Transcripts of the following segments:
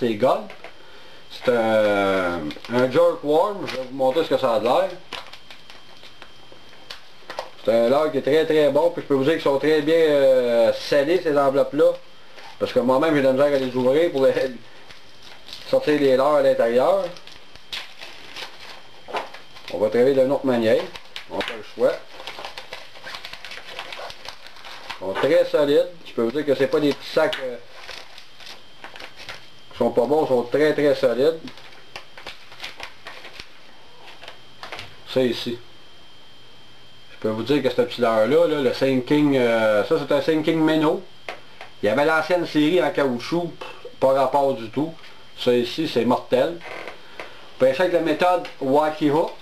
c'est Gold. C'est un jerkworm, je vais vous montrer ce que ça a l'air. C'est un leurre qui est très très bon, puis je peux vous dire qu'ils sont très bien scellés ces enveloppes-là. Parce que moi-même j'ai de la misère à les ouvrir pour sortir les leurres à l'intérieur. On va travailler d'une autre manière. On n'a pas le choix. Ils sont très solides. Je peux vous dire que c'est pas des petits sacs qui sont pas bons, ils sont très très solides. Ça ici. Je peux vous dire que ce petit leurre-là, le Sinking, ça c'est un Sinking Minnow. Il y avait l'ancienne série en caoutchouc, pas rapport du tout. Ça ici, c'est mortel. Pêcher avec la méthode Wacky Hook.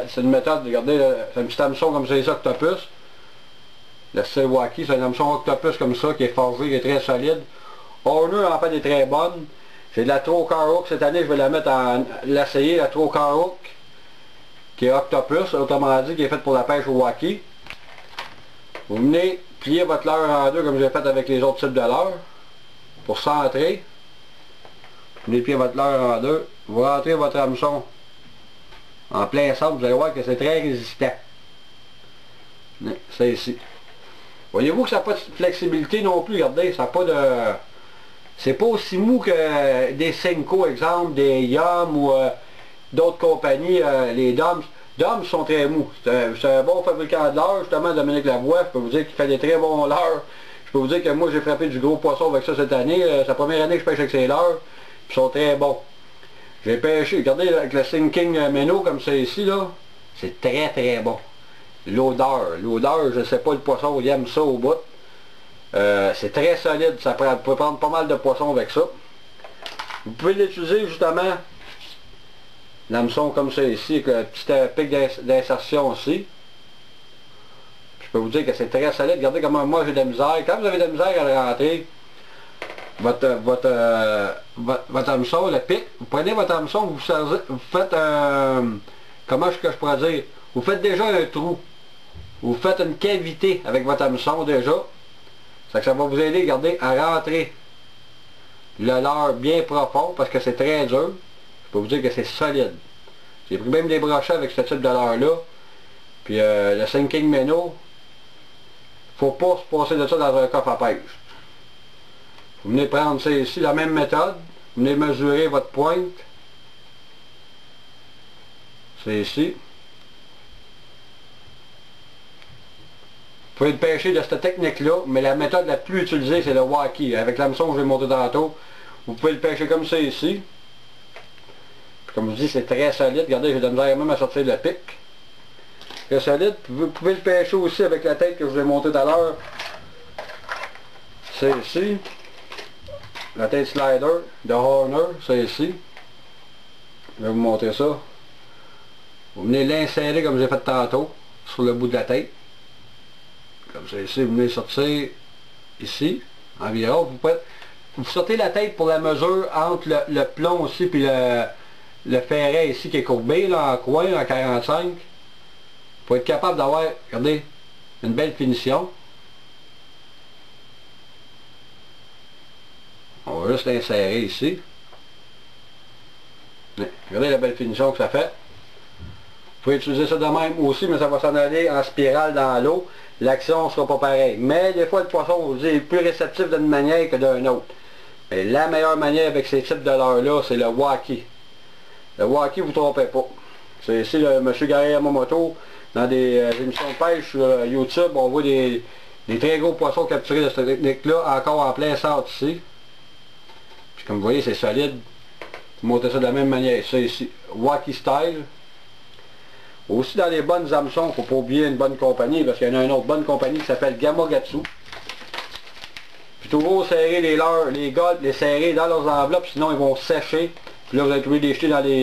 C'est une méthode, regardez, c'est un petit hameçon comme ces octopus. Le style Wacky, c'est un hameçon octopus comme ça, qui est forgé, qui est très solide. Horner en fait est très bonne. C'est de la Trocar Hook. Cette année, je vais la mettre à l'essayer, la Trocar Hook, qui est octopus, autrement dit, qui est faite pour la pêche au Wacky. Vous venez plier votre leurre en deux, comme j'ai fait avec les autres types de leurres, pour centrer. Vous venez plier votre leurre en deux. Vous rentrez votre hameçon en plein centre, vous allez voir que c'est très résistant. C'est ici. Voyez-vous que ça n'a pas de flexibilité non plus, regardez, ça n'a pas de... C'est pas aussi mou que des Senko, exemple, des Yum ou d'autres compagnies, les Doms. Doms sont très mous. C'est un bon fabricant de leurre, justement, Dominique Lavoie, je peux vous dire qu'il fait des très bons leurres. Je peux vous dire que moi j'ai frappé du gros poisson avec ça cette année, c'est la première année que je pêche avec ces leurres, puis ils sont très bons. J'ai pêché, regardez avec le Sinking Minnow comme c'est ici là, c'est très très bon. L'odeur, je sais pas, le poisson il aime ça au bout. C'est très solide, vous pouvez prendre pas mal de poissons avec ça. Vous pouvez l'utiliser justement, l'hameçon comme ça ici, avec le petit pic d'insertion aussi. Je peux vous dire que c'est très solide, regardez comment moi j'ai de la misère. Quand vous avez de la misère à le rentrer, votre hameçon, le pic, vous prenez votre hameçon, vous faites un... Comment est-ce que je pourrais dire? Vous faites déjà un trou. Vous faites une cavité avec votre hameçon déjà. Ça va vous aider, regardez, à rentrer le leurre bien profond parce que c'est très dur. Je peux vous dire que c'est solide. J'ai pris même des brochets avec ce type de leurre-là. Puis le Sinking Minnow, faut pas se passer de ça dans un coffre à pêche. Vous venez prendre ça ici, la même méthode. Vous venez mesurer votre pointe. C'est ici. Vous pouvez le pêcher de cette technique-là, mais la méthode la plus utilisée, c'est le Wacky. Avec l'hameçon que je vais monter tantôt, vous pouvez le pêcher comme ça ici. Puis comme je vous dis, c'est très solide. Regardez, j'ai de la misère même à sortir le pic. Très solide. Vous pouvez le pêcher aussi avec la tête que je vous ai montée tout à l'heure. C'est ici. La tête slider de Horner, c'est ici. Je vais vous montrer ça. Vous venez l'insérer comme j'ai fait tantôt, sur le bout de la tête. Comme ça ici, vous venez sortir ici, environ. Vous sortez la tête pour la mesure entre le plomb aussi puis le ferret ici qui est courbé là, en coin, en 45. Pour être capable d'avoir, regardez, une belle finition. On va juste l'insérer ici. Regardez la belle finition que ça fait. Vous pouvez utiliser ça de même aussi, mais ça va s'en aller en spirale dans l'eau. L'action ne sera pas pareille. Mais des fois, le poisson, vous dit, est plus réceptif d'une manière que d'une autre. Mais la meilleure manière avec ces types de leurres-là, c'est le Wacky. Le Wacky, vous ne trompez pas. C'est ici le M. Gary Yamamoto, dans des émissions de pêche sur YouTube, on voit des très gros poissons capturés de cette technique-là, encore en plein centre ici. Puis comme vous voyez, c'est solide. Vous montez ça de la même manière. Ça ici, Wacky Style. Aussi dans les bonnes hameçons, il ne faut pas oublier une bonne compagnie, parce qu'il y en a une autre bonne compagnie qui s'appelle Gamakatsu. Puis toujours serrer les leurres, les godes, les serrer dans leurs enveloppes, sinon ils vont sécher. Puis là vous allez trouver des jeter dans les